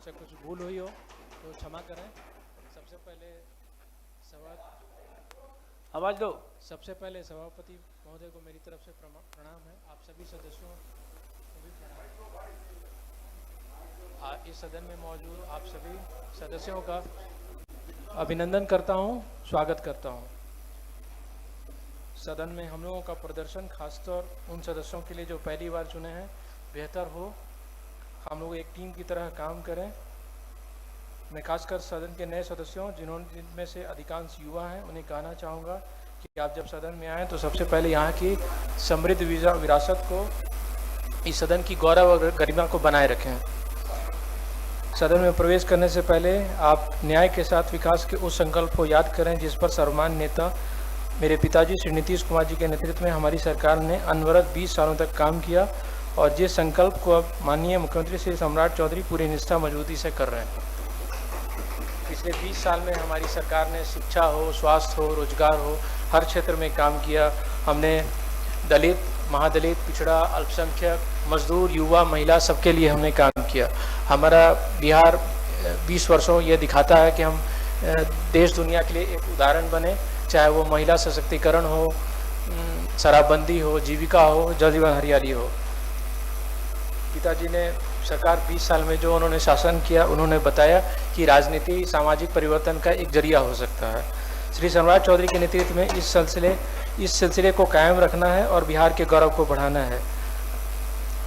मुझसे कुछ भूल हुई हो तो क्षमा करें। सबसे पहले आवाज दो। सबसे पहले सभापति महोदय को मेरी तरफ से प्रणाम है। आप सभी सदस्यों को भी प्रणाम। इस सदन में मौजूद आप सभी सदस्यों का अभिनंदन करता हूं, स्वागत करता हूं। सदन में हम लोगों का प्रदर्शन खासतौर उन सदस्यों के लिए जो पहली बार चुने हैं बेहतर हो, हम लोग एक टीम की तरह काम करें। मैं खासकर सदन के नए सदस्यों जिनमें से अधिकांश युवा हैं उन्हें कहना चाहूँगा कि आप जब सदन में आएँ तो सबसे पहले यहाँ की समृद्ध विरासत को, इस सदन की गौरव और गरिमा को बनाए रखें। सदन में प्रवेश करने से पहले आप न्याय के साथ विकास के उस संकल्प को याद करें जिस पर सर्वमान्य नेता मेरे पिताजी श्री नीतीश कुमार जी के नेतृत्व में हमारी सरकार ने अनवरत 20 सालों तक काम किया और जिस संकल्प को अब माननीय मुख्यमंत्री श्री सम्राट चौधरी पूरी निष्ठा मजबूती से कर रहे हैं। पिछले 20 साल में हमारी सरकार ने शिक्षा हो, स्वास्थ्य हो, रोजगार हो, हर क्षेत्र में काम किया। हमने दलित, महादलित, पिछड़ा, अल्पसंख्यक, मजदूर, युवा, महिला सबके लिए हमने काम किया। हमारा बिहार 20 वर्षों ये दिखाता है कि हम देश दुनिया के लिए एक उदाहरण बने, चाहे वो महिला सशक्तिकरण हो, शराबबंदी हो, जीविका हो, जल जीवन हरियाली हो। पिताजी ने सरकार 20 साल में जो उन्होंने शासन किया, उन्होंने बताया कि राजनीति सामाजिक परिवर्तन का एक जरिया हो सकता है। श्री सम्राट चौधरी के नेतृत्व में इस सिलसिले को कायम रखना है और बिहार के गौरव को बढ़ाना है।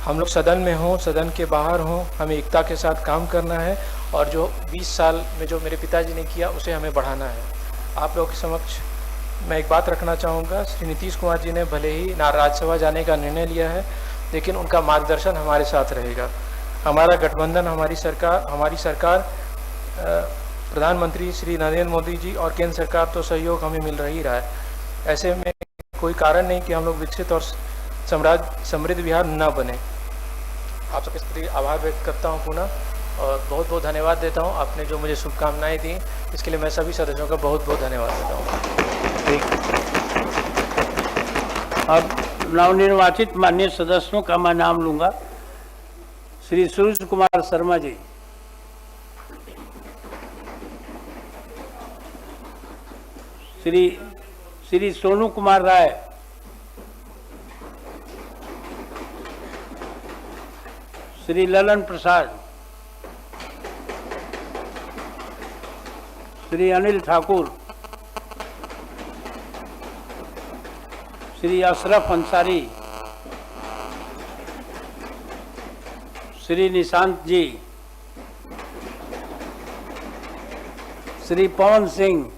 हम लोग सदन में हों, सदन के बाहर हों, हमें एकता के साथ काम करना है और जो 20 साल में जो मेरे पिताजी ने किया उसे हमें बढ़ाना है। आप लोगों के समक्ष मैं एक बात रखना चाहूँगा। श्री नीतीश कुमार जी ने भले ही राज्यसभा जाने का निर्णय लिया है, लेकिन उनका मार्गदर्शन हमारे साथ रहेगा। हमारा गठबंधन, हमारी सरकार प्रधानमंत्री श्री नरेंद्र मोदी जी और केंद्र सरकार तो सहयोग हमें मिल ही रहा है। ऐसे में कोई कारण नहीं कि हम लोग विकसित और समृद्ध बिहार न बने। आप सबके प्रति आभार व्यक्त करता हूँ पुनः और बहुत बहुत धन्यवाद देता हूँ। आपने जो मुझे शुभकामनाएं दी इसके लिए मैं सभी सदस्यों का बहुत बहुत धन्यवाद देता हूँ। अब नवनिर्वाचित माननीय सदस्यों का मैं नाम लूंगा। श्री सूर्य कुमार शर्मा जी, श्री सोनू कुमार राय, श्री ललन प्रसाद, श्री अनिल ठाकुर, श्री अशरफ अंसारी, श्री निशांत जी, श्री पवन सिंह,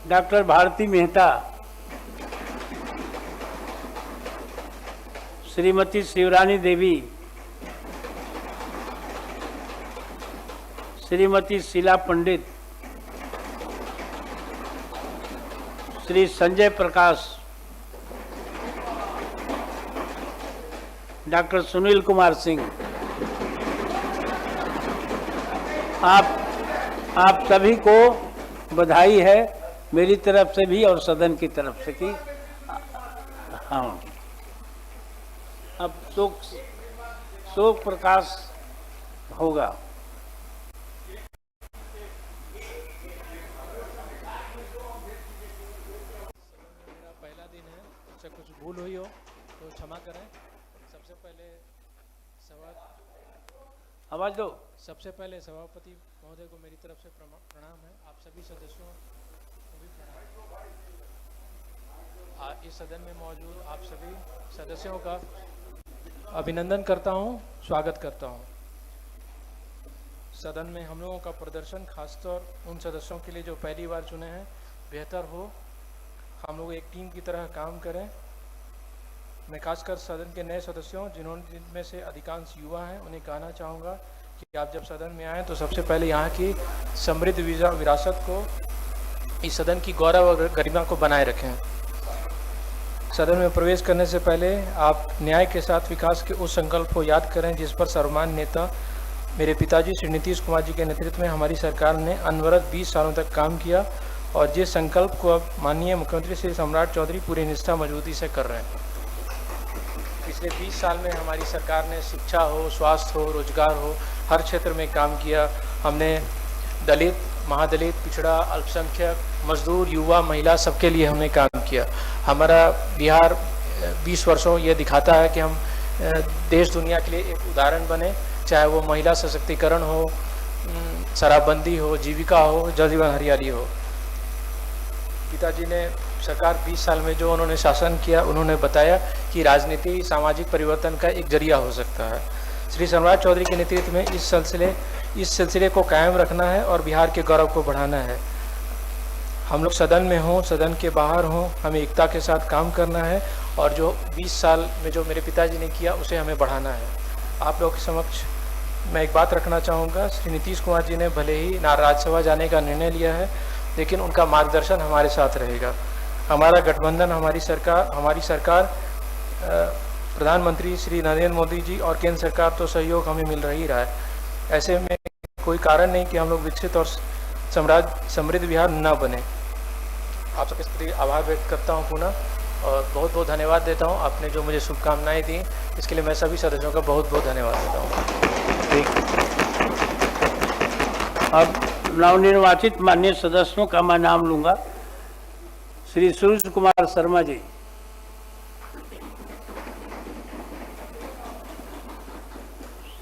डॉक्टर भारती मेहता, श्रीमती शिवरानी देवी, श्रीमती शीला पंडित, श्री संजय प्रकाश, डॉक्टर सुनील कुमार सिंह। आप सभी को बधाई है मेरी तरफ से भी और सदन की तरफ से कि हाँ, अब शोक प्रकाश होगा। मेरा पहला दिन है, मुझसे कुछ भूल हुई हो तो क्षमा करें। सबसे पहले सभापति महोदय को मेरी तरफ से प्रणाम है। आप सभी सदस्यों को भी प्रणाम। इस सदन में मौजूद आप सभी सदस्यों का अभिनंदन करता हूं, स्वागत करता हूं। सदन में हम लोगों का प्रदर्शन खासतौर उन सदस्यों के लिए जो पहली बार चुने हैं बेहतर हो, हम लोग एक टीम की तरह काम करें। मैं खासकर सदन के नए सदस्यों जिनमें से अधिकांश युवा हैं उन्हें कहना चाहूँगा कि आप जब सदन में आएँ तो सबसे पहले यहाँ की समृद्ध विरासत को, इस सदन की गौरव और गरिमा को बनाए रखें। सदन में प्रवेश करने से पहले आप न्याय के साथ विकास के उस संकल्प को याद करें जिस पर सर्वमान्य नेता मेरे पिताजी श्री नीतीश कुमार जी के नेतृत्व में हमारी सरकार ने अनवरत 20 सालों तक काम किया और जिस संकल्प को अब माननीय मुख्यमंत्री श्री सम्राट चौधरी पूरी निष्ठा मजबूती से कर रहे हैं। पिछले 20 साल में हमारी सरकार ने शिक्षा हो, स्वास्थ्य हो, रोजगार हो, हर क्षेत्र में काम किया। हमने दलित, महादलित, पिछड़ा, अल्पसंख्यक, मजदूर, युवा, महिला सबके लिए हमने काम किया। हमारा बिहार 20 वर्षों ये दिखाता है कि हम देश दुनिया के लिए एक उदाहरण बने, चाहे वो महिला सशक्तिकरण हो, शराबबंदी हो, जीविका हो, जल जीवन हरियाली हो। पिताजी ने सरकार 20 साल में जो उन्होंने शासन किया, उन्होंने बताया कि राजनीति सामाजिक परिवर्तन का एक जरिया हो सकता है। श्री सम्राट चौधरी के नेतृत्व में इस सिलसिले को कायम रखना है और बिहार के गौरव को बढ़ाना है। हम लोग सदन में हों, सदन के बाहर हों, हमें एकता के साथ काम करना है और जो 20 साल में जो मेरे पिताजी ने किया उसे हमें बढ़ाना है। आप लोगों के समक्ष मैं एक बात रखना चाहूँगा। श्री नीतीश कुमार जी ने भले ही राज्यसभा जाने का निर्णय लिया है, लेकिन उनका मार्गदर्शन हमारे साथ रहेगा। हमारा गठबंधन, हमारी सरकार प्रधानमंत्री श्री नरेंद्र मोदी जी और केंद्र सरकार तो सहयोग हमें मिल ही रहा है। ऐसे में कोई कारण नहीं कि हम लोग विकसित और समृद्ध बिहार न बने। आप सबके प्रति आभार व्यक्त करता हूँ पुनः और बहुत बहुत धन्यवाद देता हूँ। आपने जो मुझे शुभकामनाएं दी, इसके लिए मैं सभी सदस्यों का बहुत बहुत धन्यवाद देता हूँ। ठीक। अब नवनिर्वाचित माननीय सदस्यों का मैं नाम लूंगा। श्री सूर्य कुमार शर्मा जी,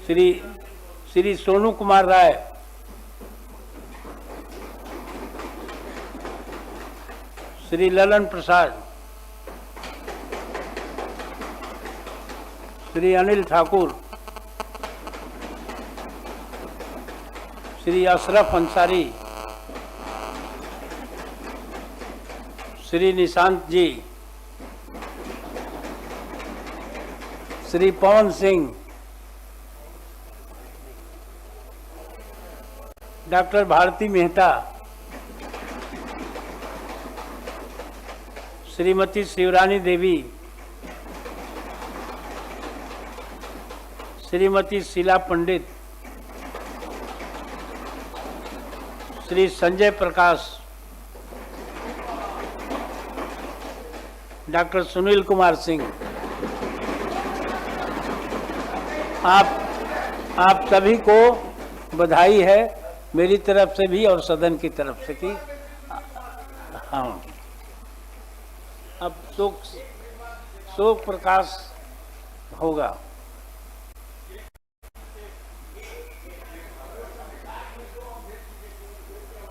श्री सोनू कुमार राय, श्री ललन प्रसाद, श्री अनिल ठाकुर, श्री अशरफ अंसारी, श्री निशांत जी, श्री पवन सिंह, डॉक्टर भारती मेहता, श्रीमती शिवरानी देवी, श्रीमती शीला पंडित, श्री संजय प्रकाश, डॉक्टर सुनील कुमार सिंह। आप सभी को बधाई है मेरी तरफ से भी और सदन की तरफ से कि हाँ, अब शोक प्रकाश होगा।